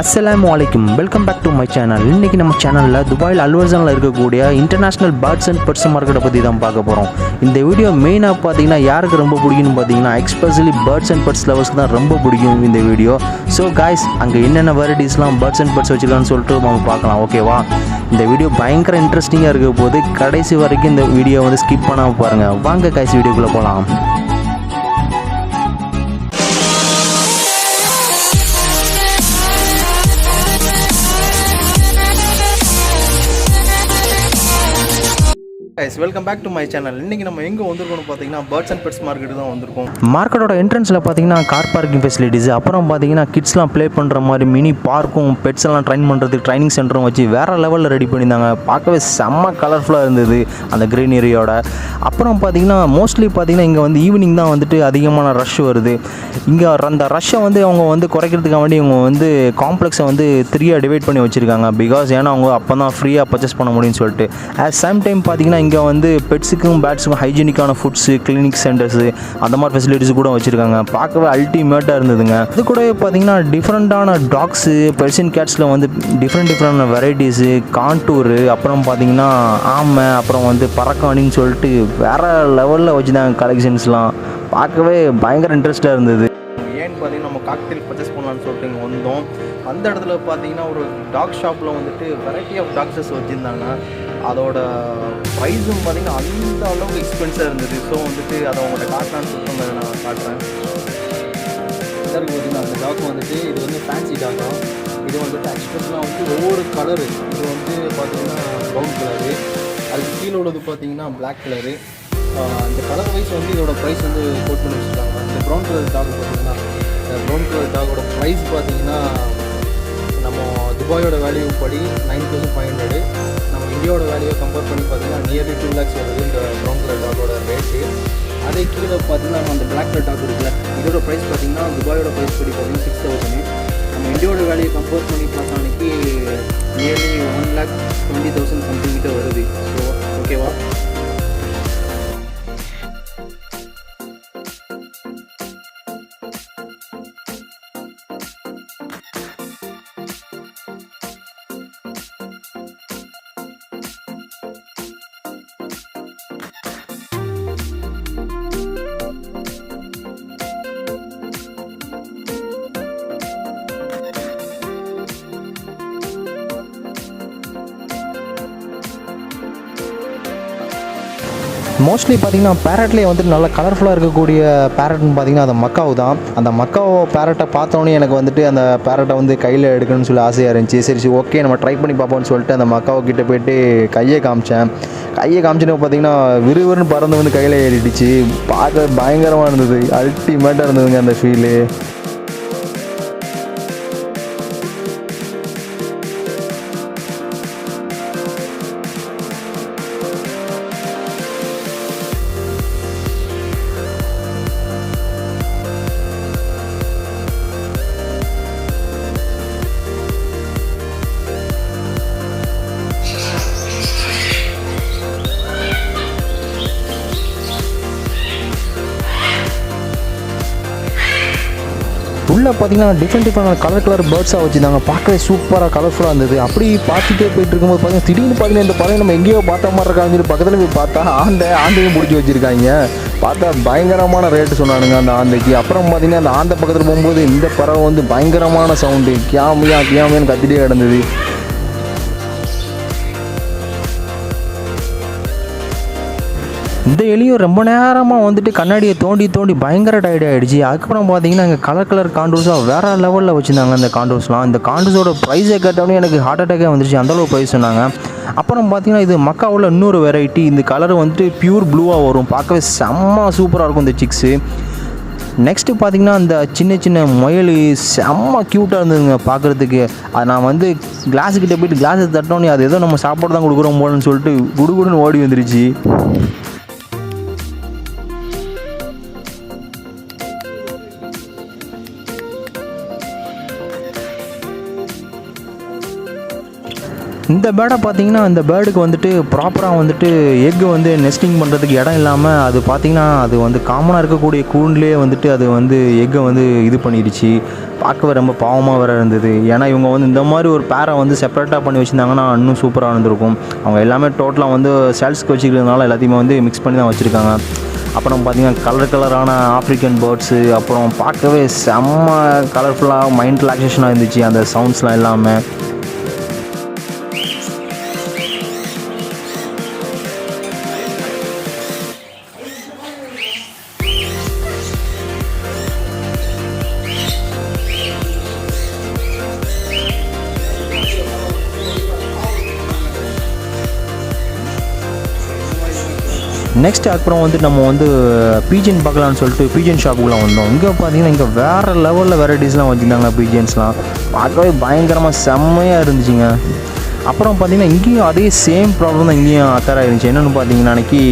Assalamualaikum, welcome back to my channel. இன்னைக்கு நம்ம சேனலில் துபாயில் அல்வர்சனில் இருக்கக்கூடிய இன்டர்நேஷ்னல் பேர்ட்ஸ் அண்ட் பெட்ஸ் மார்க்கெட்டை பற்றி தான் பார்க்க போகிறோம். இந்த வீடியோ மெயினாக பார்த்தீங்கன்னா யாருக்கு ரொம்ப பிடிக்கும்னு பார்த்தீங்கன்னா எக்ஸ்பெஷலி பேர்ட்ஸ் அண்ட் பெட்ஸ் லவர்ஸ்க்கு தான் ரொம்ப பிடிக்கும் இந்த வீடியோ. ஸோ காய்ஸ், அங்கே என்னென்ன வெரைட்டிஸ்லாம் பேர்ட்ஸ் அண்ட் பெட்ஸ் வச்சுருக்கான்னு சொல்லிட்டு நம்ம பார்க்கலாம், ஓகேவா? இந்த வீடியோ பயங்கர இன்ட்ரெஸ்டிங்காக இருக்க போது கடைசி வரைக்கும் இந்த வீடியோ வந்து ஸ்கிப் பண்ணாமல் பாருங்கள். வாங்க காய்ஸ், வீடியோக்குள்ளே போகலாம். Welcome back to my channel. இன்றைக்கி நம்ம எங்கே வந்திருக்கோம்னு பார்த்தீங்கன்னா பேர்ட்ஸ் அண்ட் பெட்ஸ் மார்க்கெட்டு தான் வந்திருக்கோம். மார்க்கெட்டோட என்ட்ரன்ஸில் பார்த்தீங்கன்னா கார் பார்க்கிங் ஃபெசிலிட்டிஸ், அப்புறம் பார்த்தீங்கன்னா கிட்ஸ்லாம் ப்ளே பண்ணுற மாதிரி மினி பார்க்கும், பெட்ஸ் எல்லாம் ட்ரைன் பண்ணுறதுக்கு ட்ரைனிங் சென்டரும் வச்சு வேறு லெவலில் ரெடி பண்ணியிருந்தாங்க. பார்க்கவே செம்ம கலர்ஃபுல்லாக இருந்தது அந்த க்ரீனரியோட. அப்புறம் பார்த்தீங்கன்னா மோஸ்ட்லி பார்த்தீங்கன்னா இங்கே வந்து ஈவினிங் தான் வந்துட்டு அதிகமான ரஷ் வருது. இங்கே அந்த ரஷ்ஷை வந்து அவங்க வந்து குறைக்கிறதுக்காக வேண்டி இவங்க வந்து காம்ப்ளெக்ஸை வந்து 3ஆக டிவைட் பண்ணி வச்சுருக்காங்க. பிகாஸ் ஏன்னா அவங்க அப்போ தான் ஃப்ரீயாக பர்ச்சேஸ் பண்ண முடியும்னு சொல்லிட்டு. அட் சேம் டைம் பார்த்தீங்கன்னா இங்கே வந்து பெட்ஸுக்கும் பேட்ஸுக்கும் ஹைஜீனிக்கான ஃபுட்ஸு, கிளினிக் சென்டர்ஸு, அந்த மாதிரி ஃபெசிலிட்டிஸ் கூட வச்சுருக்காங்க. பார்க்கவே அல்டிமேட்டாக இருந்ததுங்க. அது கூட பார்த்தீங்கன்னா டிஃப்ரெண்ட்டான டாக்ஸு, பெர்சியன் கேட்ஸில் வந்து டிஃப்ரெண்ட் வெரைட்டிஸு, கான்டூரு, அப்புறம் பார்த்தீங்கன்னா ஆமை, அப்புறம் வந்து பறக்காணின்னு சொல்லிட்டு வேறு லெவலில் வச்சுருந்தாங்க கலெக்ஷன்ஸ்லாம். பார்க்கவே பயங்கர இன்ட்ரெஸ்ட்டாக இருந்தது. ஏன்னு பார்த்தீங்கன்னா நம்ம காக்டெயில் பர்ச்சேஸ் பண்ணலான்னு சொல்லிட்டு இங்கே வந்தோம். அந்த இடத்துல பார்த்தீங்கன்னா ஒரு டாக் ஷாப்பில் வந்துட்டு வெரைட்டி ஆஃப் டாக்ஸஸ் வச்சுருந்தாங்க. அதோட ப்ரைஸும் பார்த்திங்கன்னா அந்த அளவுக்கு எக்ஸ்பென்ஸாக இருந்தது. ஸோ வந்துட்டு அதை அவங்கள்ட்ட காட்டலான்னு சொல்லிட்டு நான் காட்டுறேன். எல்லாருக்கும் பார்த்திங்கன்னா அந்த டாக் வந்துட்டு இது வந்து ஃபேன்சி டாக்காக, இது வந்துட்டு எக்ஸ்பென்ஸ்லாம் வந்து ஒவ்வொரு கலரு. இது வந்து பார்த்திங்கன்னா ப்ரௌன் கலரு, அதுக்கு கீழே உள்ளது பார்த்திங்கன்னா பிளாக் கலரு. இந்த கலர் வைஸ் வந்து இதோட ப்ரைஸ் வந்து கோட் பண்ணி வச்சுருக்காங்க. இந்த ப்ரௌன் கலர் டாக் பார்த்திங்கன்னா, இந்த ப்ரௌன் கலர் டாகோட ப்ரைஸ் பார்த்திங்கன்னா நம்ம துபாயோட வேல்யூ படி 9,500. நம்ம இந்தியாவோட வேல்யூவை கம்பேர் பண்ணி பார்த்தீங்கன்னா நியர்லி 2 lakhs வருது இந்த ப்ரௌன் கலர் டாகோட ரேட்டு. அதே கீழே பார்த்தீங்கன்னா நம்ம அந்த பிளாக் கலர் டாக் இருக்குல்ல, இதோட ப்ரைஸ் பார்த்தீங்கன்னா துபாயோட ப்ரைஸ் படி பார்த்தீங்கன்னா 6,000. நம்ம இந்தியாவோட வேல்யூவை கம்பேர் பண்ணி பார்த்தா அன்றைக்கி நியர்லி 1,20,000 சம்திங் கிட்ட வருது. ஸோ ஓகேவா? மோஸ்ட்லி பார்த்திங்கன்னா பேரட்லேயே வந்துட்டு நல்லா கலர்ஃபுல்லாக இருக்கக்கூடிய பேரட்னு பார்த்திங்கன்னா அந்த மக்காவு தான். அந்த மக்காவோ பேரட்டை பார்த்தோன்னே எனக்கு வந்துட்டு அந்த பேரட்டை வந்து கையில் எடுக்கணும்னு சொல்லி ஆசையாக இருந்துச்சு. சரி ஓகே, நம்ம ட்ரை பண்ணி பார்ப்போம்னு சொல்லிட்டு அந்த மக்காவை கிட்டே போய்ட்டு கையை காமிச்சின்னு பார்த்திங்கன்னா விறுவிறுன்னு பறந்து வந்து கையில் ஏறிடுச்சு. பார்க்க பயங்கரமாக இருந்தது, அல்டிமேட்டாக இருந்ததுங்க அந்த ஃபீலு. உள்ளே பார்த்தீங்கன்னா டிஃப்ரெண்ட் கலர் பேர்ட்ஸாக வச்சுருந்தாங்க. பார்க்கவே சூப்பராக கலர்ஃபுல்லாக இருந்தது. அப்படி பார்த்துட்டே போயிட்டு இருக்கும்போது பார்த்தீங்கன்னா திடீர்னு பார்த்தீங்கன்னா இந்த பறவை நம்ம எங்கேயோ பார்த்த மாதிரி இருக்காங்க சொல்லி பக்கத்தில் போய் பார்த்தா ஆந்தையும் பிடிச்சி வச்சுருக்காங்க. பார்த்தா பயங்கரமான ரேட்டு சொன்னானுங்க அந்த ஆந்தைக்கு. அப்புறம் பார்த்தீங்கன்னா அந்த ஆந்தை பக்கத்தில் போகும்போது இந்த பறவை வந்து பயங்கரமான சவுண்டு, கியாமியான்னு கத்திட்டே கிடந்தது. இந்த எலியும் ரொம்ப நேரமாக வந்துட்டு கண்ணாடியை தோண்டி பயங்கர டயர்ட் ஆகிடுச்சு. அதுக்கப்புறம் பார்த்தீங்கன்னா இங்கே கலர் காண்டூஸாக வேறு லெவலில் வச்சுருந்தாங்க. இந்த காண்டூஸ்லாம், இந்த காண்டூஸோட ப்ரைஸை கேட்டோடனே எனக்கு ஹார்ட் அட்டாக்கே வந்துருச்சு, அந்தளவு ப்ரைஸ் சொன்னாங்க. அப்புறம் பார்த்தீங்கன்னா இது மக்காவில் இன்னொரு வெரைட்டி. இந்த கலர் வந்துட்டு பியூர் ப்ளூவாக வரும். பார்க்கவே செம்ம சூப்பராக இருக்கும் இந்த சிக்ஸு. நெக்ஸ்ட்டு பார்த்திங்கன்னா அந்த சின்ன முயல் செம்ம க்யூட்டாக இருந்ததுங்க பார்க்குறதுக்கு. அது நான் வந்து கிளாஸுக்கிட்ட போய்ட்டு கிளாஸை தட்டோன்னே அது ஏதோ நம்ம சாப்பாடு தான் கொடுக்குறோம் போலன்னு சொல்லிட்டு குடுகுடுன்னு ஓடி வந்துருச்சு. இந்த பேர்டை பார்த்தீங்கன்னா இந்த பேர்டுக்கு வந்துட்டு ப்ராப்பராக வந்துட்டு எக்கு வந்து நெஸ்டிங் பண்ணுறதுக்கு இடம் இல்லாமல் அது பார்த்திங்கன்னா அது வந்து காமனாக இருக்கக்கூடிய கூண்டுலேயே வந்துட்டு அது வந்து எக்கை வந்து இது பண்ணிடுச்சு. பார்க்கவே ரொம்ப பாவமாக வேறு இருந்தது. ஏன்னா இவங்க வந்து இந்த மாதிரி ஒரு பேரை வந்து செப்பரேட்டாக பண்ணி வச்சுருந்தாங்கன்னா இன்னும் சூப்பராக இருந்திருக்கும். அவங்க எல்லாமே டோட்டலாக வந்து சேல்ஸ்க்கு வச்சுக்கிறதுனால எல்லாத்தையுமே வந்து மிக்ஸ் பண்ணி தான் வச்சுருக்காங்க. அப்புறம் பார்த்திங்கன்னா கலரான ஆஃப்ரிக்கன் பேர்ட்ஸு, அப்புறம் பார்க்கவே செம்ம கலர்ஃபுல்லாக மைண்ட் ரிலாக்ஸேஷனாக இருந்துச்சு அந்த சவுண்ட்ஸ்லாம் இல்லாமல். நெக்ஸ்ட் அப்புறம் வந்து நம்ம வந்து பீஜன் பார்க்கலான்னு சொல்லிட்டு பீஜன் ஷாப்புக்குள்ளே வந்தோம். இங்கே பார்த்தீங்கன்னா இங்கே வேறு லெவலில் வெரைட்டிஸ்லாம் வச்சுருந்தாங்க. பீஜன்ஸ்லாம் பார்க்கவே பயங்கரமாக செம்மையாக இருந்துச்சுங்க. அப்புறம் பார்த்திங்கன்னா இங்கேயும் அதே சேம் ப்ராப்ளம் தான் இங்கேயும் அக்கறை இருந்துச்சு. என்னென்னு பார்த்தீங்கன்னா அன்றைக்கி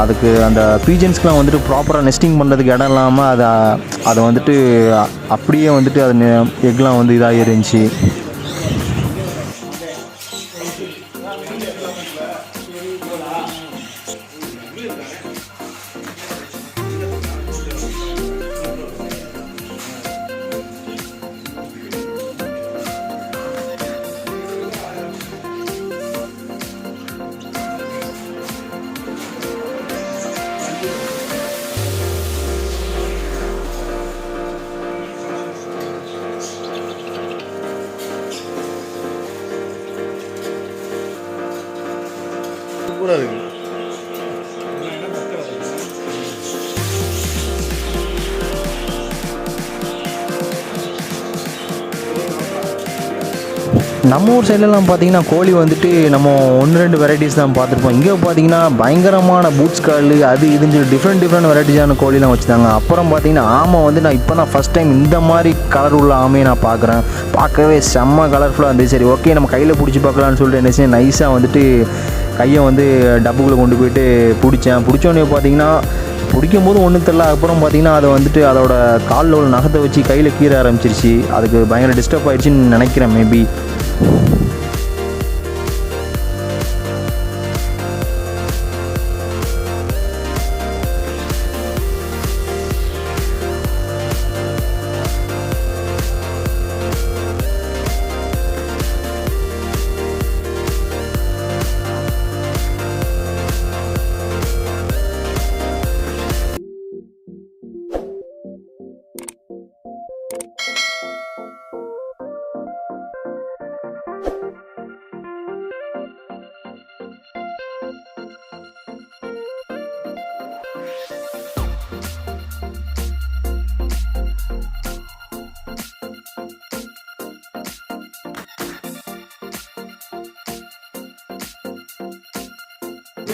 அதுக்கு அந்த பீஜன்ஸ்க்குலாம் வந்துட்டு ப்ராப்பராக நெஸ்டிங் பண்ணுறதுக்கு இடம் இல்லாமல் அதை வந்துட்டு அப்படியே வந்துட்டு அது எக்லாம் வந்து இதாக இருந்துச்சு. சூப்பராக இருக்குது. நம்ம ஊர் சைட்லலாம் பார்த்திங்கன்னா கோழி வந்துட்டு நம்ம 1-2 வெரைட்டிஸ் தான் பார்த்துருப்போம். இங்கே பார்த்திங்கன்னா பயங்கரமான பூட்ஸ் கால் அது இதுன்னு டிஃப்ரெண்ட் வெரைட்டிஸான கோழிலாம் வச்சுருந்தாங்க. அப்புறம் பார்த்திங்கன்னா ஆமை வந்து நான் இப்போ தான் ஃபஸ்ட் டைம் இந்த மாதிரி கலர் உள்ள ஆமையை நான் பார்க்குறேன். பார்க்கவே செம்ம கலர்ஃபுல்லாக இருந்துச்சு. சரி ஓகே நம்ம கையில் பிடிச்சி பார்க்கலான்னு சொல்லிட்டு என்ன செய்ய நைஸாக வந்துட்டு கையை வந்து டப்புக்குள்ளே கொண்டு போயிட்டு பிடிச்சோன்னே பார்த்திங்கன்னா பிடிக்கும் போது ஒன்றும் தெரில. அப்புறம் பார்த்திங்கன்னா அதை வந்துட்டு அதோட காலில் உள்ள நகத்தை வச்சு கையில் கீற ஆரம்பிச்சிருச்சு. அதுக்கு பயங்கர டிஸ்டர்ப் ஆகிடுச்சின்னு நினைக்கிறேன் மேபி.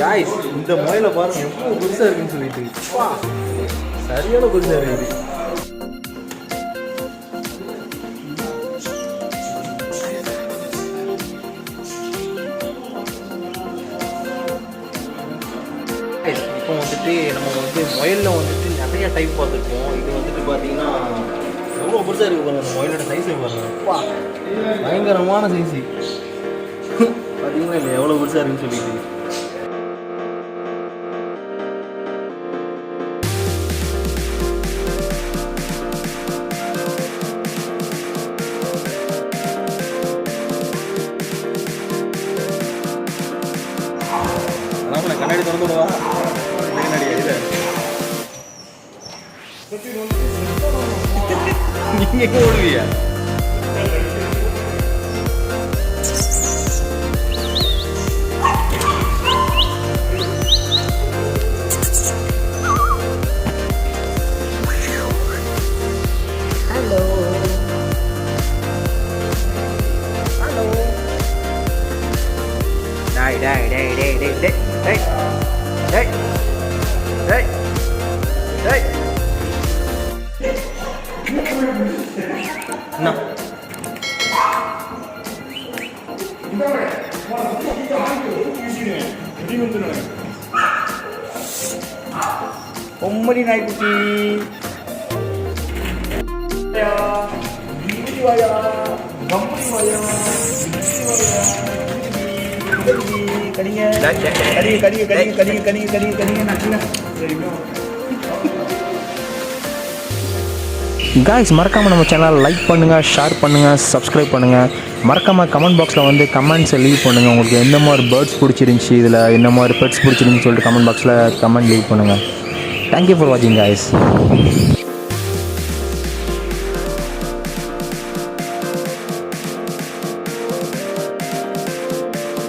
गाइस இந்த முயலை பாருங்க எவ்வளவு பெருசா இருக்குன்னு சொல்லிட்டு சரியான பெருசா இருக்கு. இப்போ வந்துட்டு நம்ம வந்து முயலில் வந்துட்டு நிறைய டைப் பார்த்துருப்போம். இது வந்துட்டு பார்த்தீங்கன்னா எவ்வளோ பெருசாக இருக்குது பாருங்க. அந்த முயலோட சைஸை பாருங்க, பயங்கரமான சைஸு பார்த்தீங்கன்னா இல்லை எவ்வளோ பெருசாக இருக்குன்னு சொல்லிட்டு. கண்ணாடி திறந்து விடுவா, கண்ணாடி இல்லை நீங்க எங்க ஓடுவியா? பொம்மடி நாய்க்குட்டி வாயா, கம்பெனி வாயா, வாயா காய்ஸ் மறக்காமல் நம்ம சேனலை லைக் பண்ணுங்கள், ஷேர் பண்ணுங்கள், சப்ஸ்கிரைப் பண்ணுங்கள். மறக்காமல் கமெண்ட் பாக்ஸில் வந்து கமெண்ட்ஸை லீவ் பண்ணுங்கள். உங்களுக்கு எந்த மாதிரி பேர்ட்ஸ் பிடிச்சிருந்துச்சி, இதில் என்ன மாதிரி பெட்ஸ் பிடிச்சிருந்துன்னு சொல்லிட்டு கமெண்ட் பாக்ஸில் கமெண்ட் லீவ் பண்ணுங்கள். தேங்க்யூ ஃபார் வாட்சிங் காய்ஸ்.